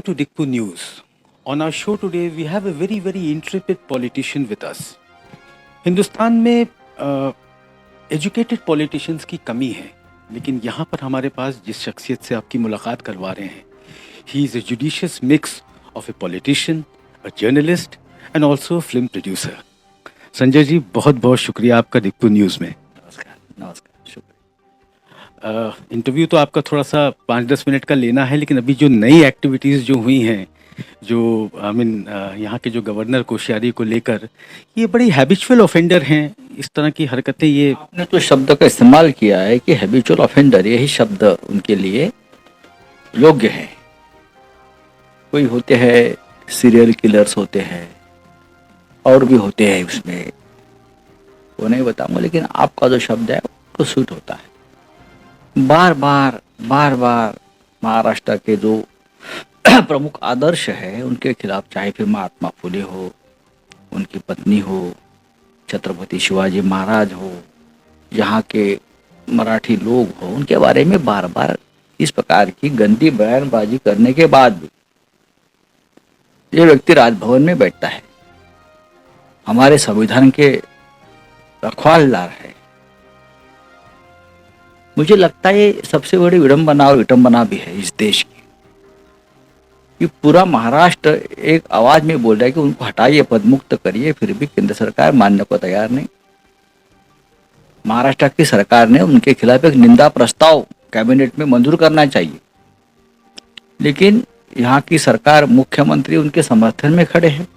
to Dikpu News. On our show today, we have a very intrepid politician with us. Hindustan में educated politicians की कमी है, लेकिन यहाँ पर हमारे पास जिस शख्सियत से आपकी मुलाकात करवा रहे हैं, he is a judicious mix of a politician, a journalist and also a film producer. Sanjay ji, बहुत बहुत शुक्रिया आपका दिक्पू न्यूज़ में. नमस्कार, शुक्रिया. इंटरव्यू तो आपका थोड़ा सा 5-10 मिनट का लेना है, लेकिन अभी जो नई एक्टिविटीज़ जो हुई हैं, जो यहाँ के जो गवर्नर कोश्यारी को लेकर, ये बड़ी हैबिचुअल ऑफेंडर हैं. इस तरह की हरकतें, ये आपने तो शब्द का इस्तेमाल किया है कि हैबिचुअल ऑफेंडर, यही शब्द उनके लिए योग्य है. कोई होते हैं सीरियल किलर्स होते हैं और भी होते हैं, उसमें वो नहीं बताऊंगा, लेकिन आपका जो शब्द है वो सूट होता है. बार बार महाराष्ट्र के जो प्रमुख आदर्श है उनके खिलाफ, चाहे फिर महात्मा फुले हो, उनकी पत्नी हो, छत्रपति शिवाजी महाराज हो, यहाँ के मराठी लोग हो, उनके बारे में बार बार इस प्रकार की गंदी बयानबाजी करने के बाद भी ये व्यक्ति राजभवन में बैठता है, हमारे संविधान के रखवालदार है. मुझे लगता है ये सबसे बड़ी विडंबना और विटंबना भी है इस देश की, कि पूरा महाराष्ट्र एक आवाज में बोल रहा है कि उनको हटाइए, पदमुक्त करिए, फिर भी केंद्र सरकार मानने को तैयार नहीं. महाराष्ट्र की सरकार ने उनके खिलाफ एक निंदा प्रस्ताव कैबिनेट में मंजूर करना चाहिए, लेकिन यहाँ की सरकार, मुख्यमंत्री उनके समर्थन में खड़े हैं.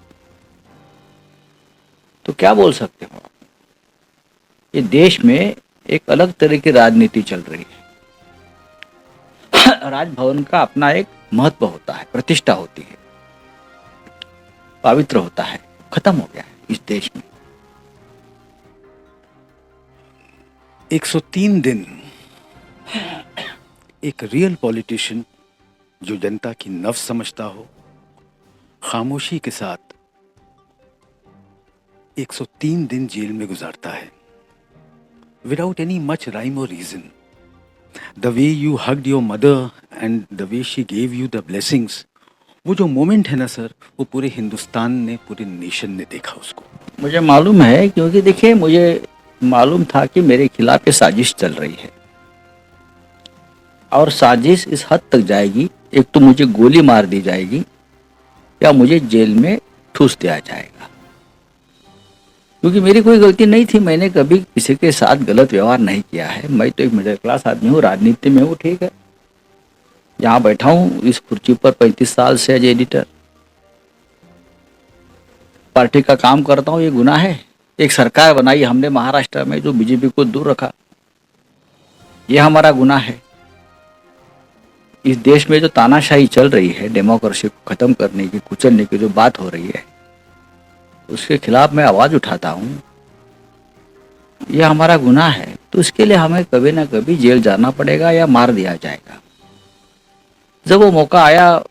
तो क्या बोल सकते हो? ये देश में एक अलग तरह की राजनीति चल रही है. राजभवन का अपना एक महत्व होता है, प्रतिष्ठा होती है, पवित्र होता है, खत्म हो गया है इस देश में. 103 दिन एक रियल पॉलिटिशियन जो जनता की नफ्स समझता हो, खामोशी के साथ 103 दिन जेल में गुजारता है, विदाउट एनी मच राइम और reason. The way you hugged your mother and the way she gave you the blessings, वो जो मोमेंट है ना सर, वो पूरे हिंदुस्तान ने, पूरे नेशन ने देखा उसको. मुझे मालूम है, क्योंकि देखिए, मुझे मालूम था कि मेरे खिलाफ ये साजिश चल रही है, और साजिश इस हद तक जाएगी, एक तो मुझे गोली मार दी जाएगी या मुझे जेल में ठूस दिया जाएगा, क्योंकि मेरी कोई गलती नहीं थी. मैंने कभी किसी के साथ गलत व्यवहार नहीं किया है. मैं तो एक मिडिल क्लास आदमी हूँ, राजनीति में हूँ, ठीक है. यहाँ बैठा हूँ इस कुर्सी पर 35 साल से एज एडिटर, पार्टी का काम करता हूँ. ये गुनाह है? एक सरकार बनाई हमने महाराष्ट्र में जो बीजेपी को दूर रखा, ये हमारा गुनाह है? इस देश में जो तानाशाही चल रही है, डेमोक्रेसी को खत्म करने की, कुचलने की जो बात हो रही है, उसके खिलाफ मैं आवाज उठाता हूँ, यह हमारा गुनाह है. तो इसके लिए हमें कभी ना कभी जेल जाना पड़ेगा या मार दिया जाएगा. जब वो मौका आया,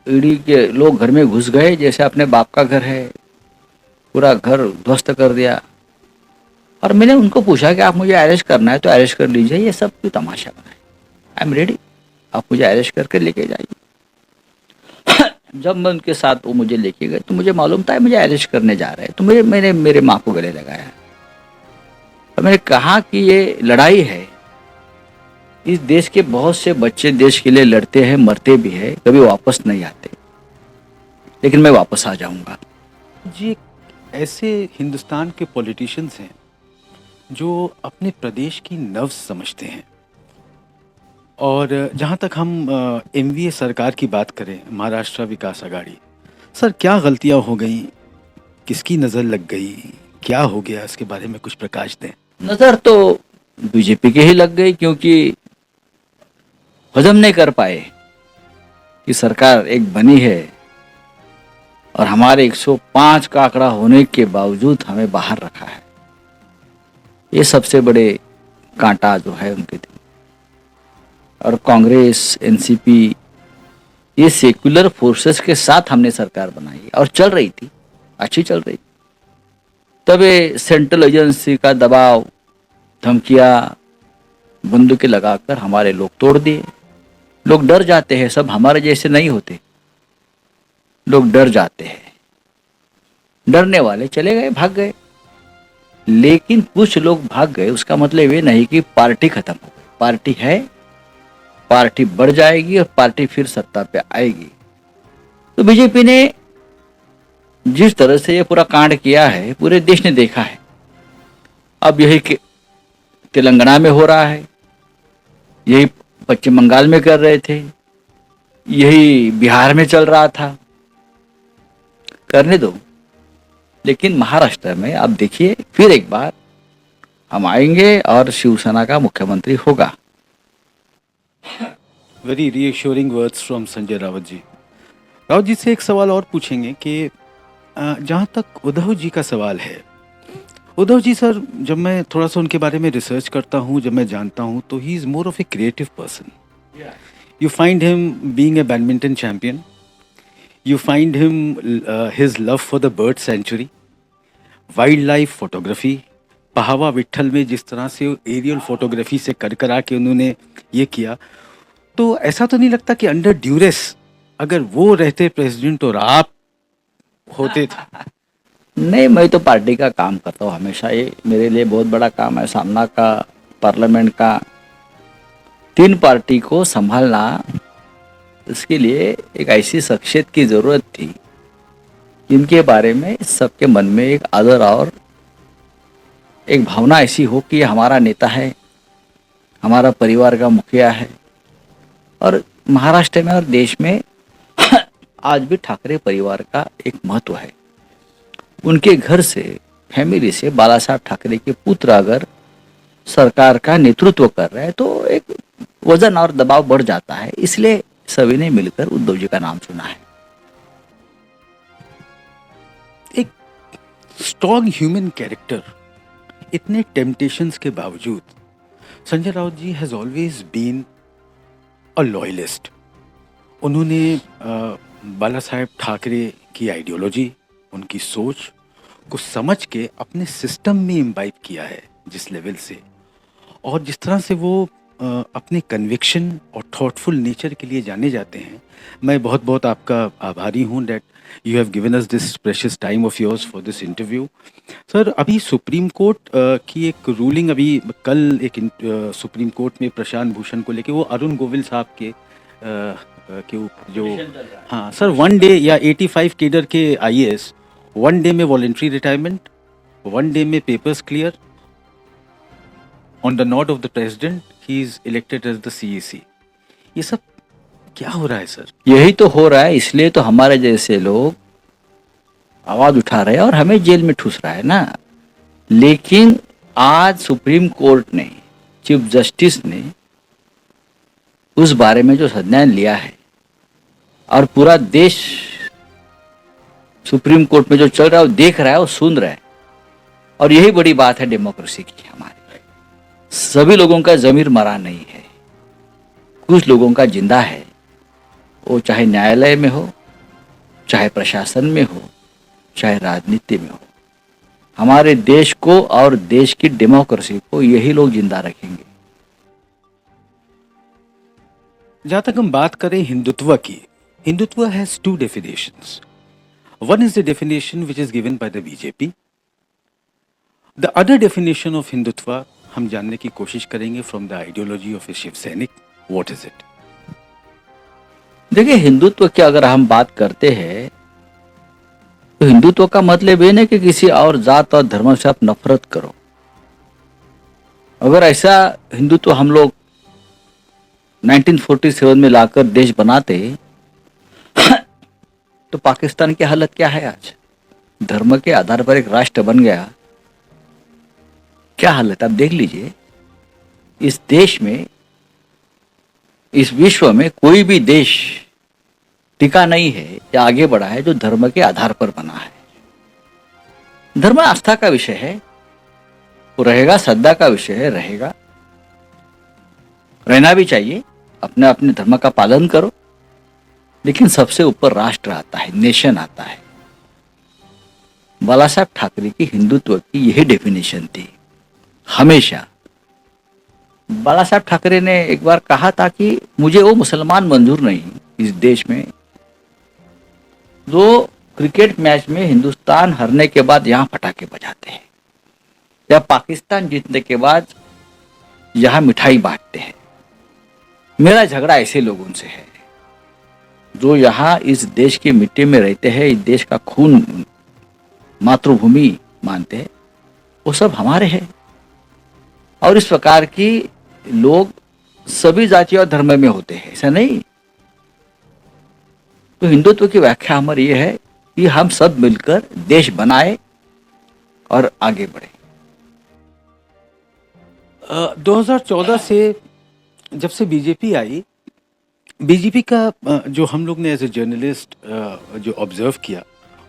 ईडी के लोग घर में घुस गए, जैसे अपने बाप का घर है, पूरा घर ध्वस्त कर दिया. और मैंने उनको पूछा कि आप मुझे अरेस्ट करना है तो अरेस्ट कर लीजिए, ये सब क्यों तमाशा बनाए? आई एम रेडी, आप मुझे अरेस्ट करके लेके जाइए. जब मैं उनके साथ वो मुझे लेके गए तो मुझे मालूम था मुझे अरेस्ट करने जा रहे हैं. तो मैंने मेरे माँ को गले लगाया और मैंने कहा कि ये लड़ाई है. इस देश के बहुत से बच्चे देश के लिए लड़ते हैं, मरते भी हैं, कभी वापस नहीं आते, लेकिन मैं वापस आ जाऊंगा. जी, ऐसे हिंदुस्तान के पॉलिटिशियंस हैं जो अपने प्रदेश की नब्ज समझते हैं. और जहाँ तक हम एमवीए सरकार की बात करें, महाराष्ट्र विकास आघाड़ी, सर क्या गलतियाँ हो गई, किसकी नज़र लग गई, क्या हो गया, इसके बारे में कुछ प्रकाश दें. नजर तो बीजेपी के ही लग गई, क्योंकि हजम नहीं कर पाए कि सरकार एक बनी है और हमारे 105 का आंकड़ा होने के बावजूद हमें बाहर रखा है. ये सबसे बड़े कांटा जो है उनके दिल. और कांग्रेस, एनसीपी, ये सेक्युलर फोर्सेस के साथ हमने सरकार बनाई और चल रही थी, अच्छी चल रही. तब ये सेंट्रल एजेंसी का दबाव, धमकियां, बंदूकें लगाकर हमारे लोग तोड़ दिए. लोग डर जाते हैं, सब हमारे जैसे नहीं होते. लोग डर जाते हैं, डरने वाले चले गए, भाग गए। लेकिन कुछ लोग भाग गए, उसका मतलब ये नहीं कि पार्टी खत्म हो गई। पार्टी है, पार्टी बढ़ जाएगी और पार्टी फिर सत्ता पे आएगी। तो बीजेपी ने जिस तरह से ये पूरा कांड किया है, पूरे देश ने देखा है। अब यही तेलंगाना में हो रहा है, यही पश्चिम बंगाल में कर रहे थे, यही बिहार में चल रहा था, करने दो। लेकिन महाराष्ट्र में आप देखिए, फिर एक बार हम आएंगे और शिवसेना का मुख्यमंत्री होगा। Very reassuring words from Sanjay Raut ji. Raut ji से एक सवाल और पूछेंगे कि जहाँ तक उद्धव जी का सवाल है, उद्धव जी सर, जब मैं थोड़ा सा उनके बारे में रिसर्च करता हूँ, जब मैं जानता हूँ, तो he is more of a creative person. You find him being A badminton champion, you find him his love for the bird sanctuary, wildlife photography। पहावा विट्ठल में जिस तरह से एरियल फोटोग्राफी से कर करा के उन्होंने ये किया, तो ऐसा तो नहीं लगता कि अंडर ड्यूरेस अगर वो रहते प्रेसिडेंट और आप होते थे? नहीं, मैं तो पार्टी का काम करता हूँ हमेशा। ये मेरे लिए बहुत बड़ा काम है, सामना का, पार्लियामेंट का, 3 पार्टी को संभालना। इसके लिए एक ऐसी शख्सियत की जरूरत थी जिनके बारे में सबके मन में एक आदर और एक भावना ऐसी हो कि हमारा नेता है, हमारा परिवार का मुखिया है। और महाराष्ट्र में और देश में आज भी ठाकरे परिवार का एक महत्व है। उनके घर से, फैमिली से बाला साहब ठाकरे के पुत्र अगर सरकार का नेतृत्व कर रहे हैं तो एक वजन और दबाव बढ़ जाता है। इसलिए सभी ने मिलकर उद्धव जी का नाम चुना है। एक स्ट्रॉन्ग ह्यूमन कैरेक्टर, इतने टेम्पटेशंस के बावजूद Sanjay Raut ji has always been a loyalist. उन्होंने बाला साहेब ठाकरे की आइडियोलॉजी, उनकी सोच को समझ के अपने सिस्टम में इम्बाइब किया है जिस लेवल से, और जिस तरह से वो अपने कन्विक्शन और थॉटफुल नेचर के लिए जाने जाते हैं। मैं बहुत बहुत आपका आभारी हूँ that you have given us this precious time of yours for this interview. Sir, अभी सुप्रीम कोर्ट की एक रूलिंग, अभी कल एक सुप्रीम कोर्ट में प्रशांत भूषण को लेके, वो अरुण गोविल साहब के ऊपर जो, हाँ सर, 1 डे या 85 केडर के IAS, 1 डे में वॉलेंट्री रिटायरमेंट, 1 डे में papers clear, on the nod of the president he is elected as the CEC। ये सब क्या हो रहा है सर? यही तो हो रहा है, इसलिए तो हमारे जैसे लोग आवाज उठा रहे हैं और हमें जेल में ठूस रहा है ना। लेकिन आज सुप्रीम कोर्ट ने, चीफ जस्टिस ने उस बारे में जो संज्ञान लिया है, और पूरा देश सुप्रीम कोर्ट में जो चल रहा है वो देख रहा है, वो सुन रहा है। और यही बड़ी बात है डेमोक्रेसी की हमारी। सभी लोगों का जमीर मरा नहीं है, कुछ लोगों का जिंदा है। वो चाहे न्यायालय में हो, चाहे प्रशासन में हो, चाहे राजनीति में हो, हमारे देश को और देश की डेमोक्रेसी को यही लोग जिंदा रखेंगे। जहाँ तक हम बात करें हिंदुत्व की, Hindutva has 2 definitions. One is the definition which is given by the BJP. The other definition of Hindutva हम जानने की कोशिश करेंगे फ्रॉम द आइडियोलॉजी ऑफ ए शिव सैनिक। What is it? देखिए, हिंदुत्व की अगर हम बात करते हैं तो हिंदुत्व का मतलब ये नहीं कि किसी और जात और धर्म से आप नफरत करो। अगर ऐसा हिंदुत्व हम लोग 1947 में लाकर देश बनाते तो पाकिस्तान की हालत क्या है आज? धर्म के आधार पर एक राष्ट्र बन गया, क्या हालत आप देख लीजिए। इस देश में, इस विश्व में कोई भी देश टिका नहीं है या आगे बढ़ा है जो धर्म के आधार पर बना है। धर्म आस्था का विषय है, वो रहेगा, श्रद्धा का विषय है, रहेगा, रहना भी चाहिए। अपने अपने धर्म का पालन करो, लेकिन सबसे ऊपर राष्ट्र आता है, नेशन आता है। बाला साहब ठाकरे की हिंदुत्व की यही डेफिनेशन थी हमेशा। बाला साहब ठाकरे ने एक बार कहा था कि मुझे वो मुसलमान मंजूर नहीं इस देश में जो क्रिकेट मैच में हिंदुस्तान हारने के बाद यहाँ पटाखे बजाते हैं या पाकिस्तान जीतने के बाद यहाँ मिठाई बांटते हैं। मेरा झगड़ा ऐसे लोगों से है जो यहाँ इस देश की मिट्टी में रहते हैं, इस देश का खून मातृभूमि मानते हैं, वो सब हमारे हैं। और इस प्रकार की लोग सभी जाति और धर्म में होते हैं, ऐसा नहीं। तो हिंदुत्व की व्याख्या हमारी ये है कि हम सब मिलकर देश बनाए और आगे बढ़े। 2014 से जब से बीजेपी आई, बीजेपी का जो हम लोग ने एज ए जर्नलिस्ट जो ऑब्जर्व किया,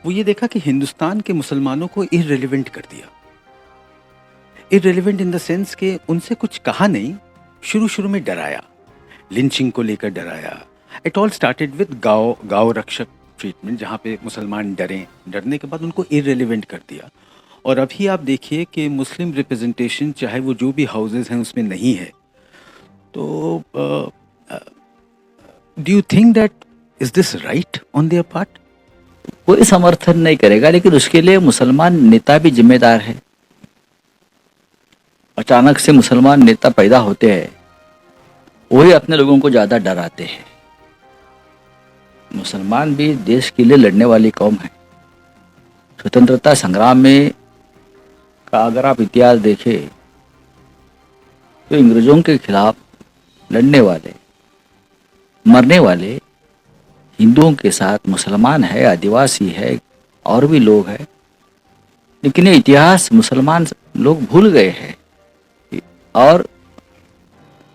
वो ये देखा कि हिंदुस्तान के मुसलमानों को इररिलेवेंट कर दिया। इररिलेवेंट इन द सेंस कि उनसे कुछ कहा नहीं, शुरू में डराया, लिंचिंग को लेकर डराया। इट ऑल स्टार्टेड विद गांव रक्षक ट्रीटमेंट, जहाँ पे मुसलमान डरने के बाद उनको इररिलेवेंट कर दिया। और अभी आप देखिए कि मुस्लिम रिप्रेजेंटेशन चाहे वो जो भी हाउसेस हैं उसमें नहीं है। तो do you think that is this right on their part? कोई समर्थन नहीं करेगा, लेकिन उसके लिए मुसलमान नेता भी जिम्मेदार है। अचानक से मुसलमान नेता पैदा होते हैं, वही अपने लोगों को ज्यादा डराते हैं। मुसलमान भी देश के लिए लड़ने वाली कौम है। स्वतंत्रता संग्राम में का अगर आप इतिहास देखें तो अंग्रेजों के खिलाफ लड़ने वाले, मरने वाले हिंदुओं के साथ मुसलमान है, आदिवासी है, और भी लोग हैं। लेकिन ये इतिहास मुसलमान लोग भूल गए हैं। और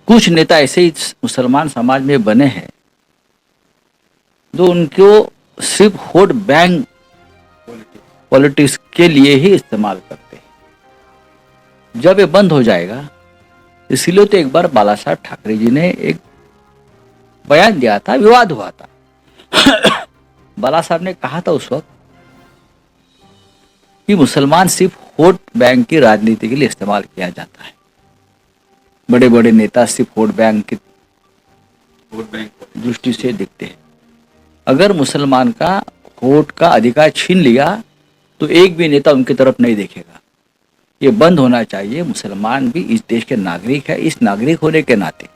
कुछ नेता ऐसे ही मुसलमान समाज में बने हैं जो उनको सिर्फ वोट बैंक पॉलिटिक्स के लिए ही इस्तेमाल करते हैं। जब ये बंद हो जाएगा, इसलिए तो एक बार बाला साहब ठाकरे जी ने एक बयान दिया था, विवाद हुआ था। बाला साहब ने कहा था उस वक्त कि मुसलमान सिर्फ वोट बैंक की राजनीति के लिए इस्तेमाल किया जाता है। बड़े बड़े नेता सिर्फ वोट बैंक दृष्टि से दिखते हैं। अगर मुसलमान का वोट का अधिकार छीन लिया तो एक भी नेता उनकी तरफ नहीं देखेगा। ये बंद होना चाहिए। मुसलमान भी इस देश के नागरिक है। इस नागरिक होने के नाते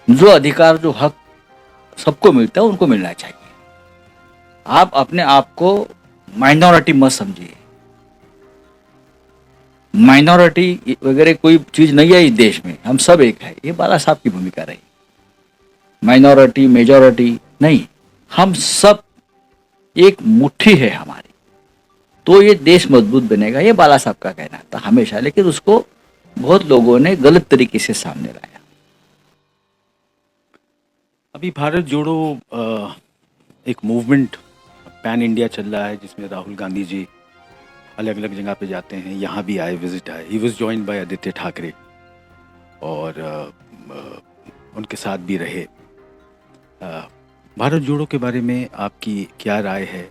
जो अधिकार, जो हक सबको मिलता है, उनको मिलना चाहिए। आप अपने आप को माइनॉरिटी मत समझिए। माइनॉरिटी वगैरह कोई चीज नहीं है इस देश में, हम सब एक है। ये बाला साहब की भूमिका रही। माइनॉरिटी मेजॉरिटी नहीं, हम सब एक मुट्ठी है हमारी, तो ये देश मजबूत बनेगा। ये बाला साहब का कहना था हमेशा, लेकिन उसको बहुत लोगों ने गलत तरीके से सामने लाया। अभी भारत जोड़ो एक मूवमेंट पैन इंडिया चल रहा है, जिसमें राहुल गांधी जी अलग अलग जगह पे जाते हैं। यहाँ भी आए, विजिट आए। He was joined by Aditya Thackeray और उनके साथ भी रहे। भारत जोड़ो के बारे में आपकी क्या राय है?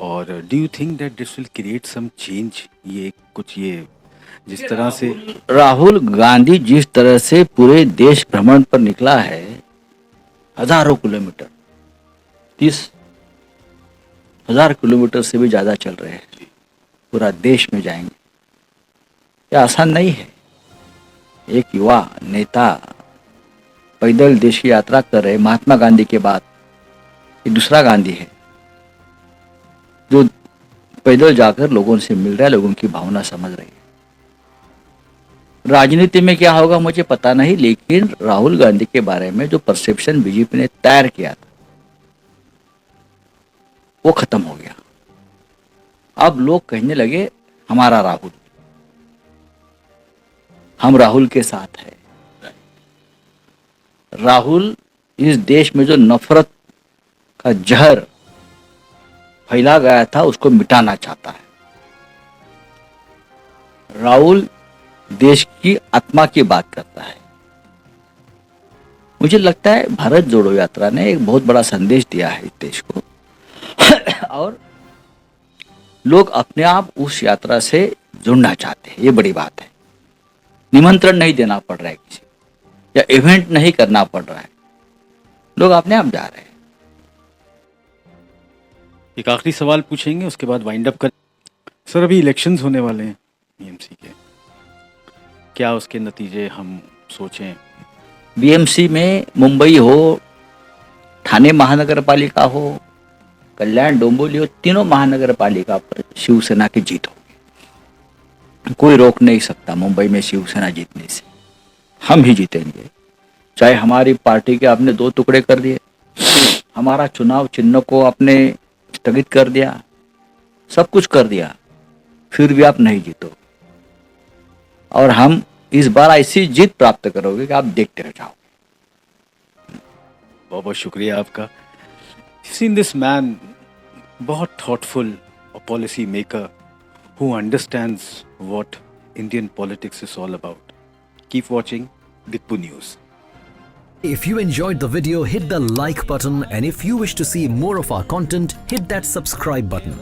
और do you think that this will create some change? ये कुछ ये जिस तरह से राहुल गांधी जिस तरह से पूरे देश भ्रमण पर निकला है, हजारों किलोमीटर, 30,000 किलोमीटर से भी ज्यादा चल रहे हैं, पूरा देश में जाएंगे। ये आसान नहीं है। एक युवा नेता पैदल देश की यात्रा कर रहे। महात्मा गांधी के बाद ये दूसरा गांधी है जो पैदल जाकर लोगों से मिल रहा है, लोगों की भावना समझ रही है। राजनीति में क्या होगा मुझे पता नहीं, लेकिन राहुल गांधी के बारे में जो परसेप्शन बीजेपी ने तैयार किया था वो खत्म हो गया। अब लोग कहने लगे हमारा राहुल, हम राहुल के साथ है। राहुल इस देश में जो नफरत का जहर फैला गया था उसको मिटाना चाहता है। राहुल देश की आत्मा की बात करता है। मुझे लगता है भारत जोड़ो यात्रा ने एक बहुत बड़ा संदेश दिया है इस देश को और लोग अपने आप उस यात्रा से जुड़ना चाहते हैं। ये बड़ी बात है। निमंत्रण नहीं देना पड़ रहा है किसी, या इवेंट नहीं करना पड़ रहा है, लोग अपने आप जा रहे हैं। एक आखिरी सवाल पूछेंगे, उसके बाद वाइंड अप कर। सर, अभी इलेक्शंस होने वाले हैं बीएमसी के, क्या उसके नतीजे हम सोचें? बीएमसी में मुंबई हो, ठाणे महानगर पालिका हो, कल्याण डोंबिवली हो, तीनों महानगर पालिका पर शिवसेना की जीत होगी। कोई रोक नहीं सकता मुंबई में शिवसेना जीतने से। हम ही जीतेंगे, चाहे हमारी पार्टी के आपने 2 टुकड़े कर दिए, हमारा चुनाव चिन्ह को आपने स्थगित कर दिया, सब कुछ कर दिया, फिर भी आप नहीं जीतो। और हम इस बार ऐसी जीत प्राप्त करोगे कि आप देखते रह जाओ। बहुत बहुत शुक्रिया आपका। सीन दिस मैन, बहुत thoughtful policy maker who understands what Indian politics is all about. Keep watching Dippu news. If you enjoyed the video, hit the like button, and if you wish to see more of our content, hit that subscribe button.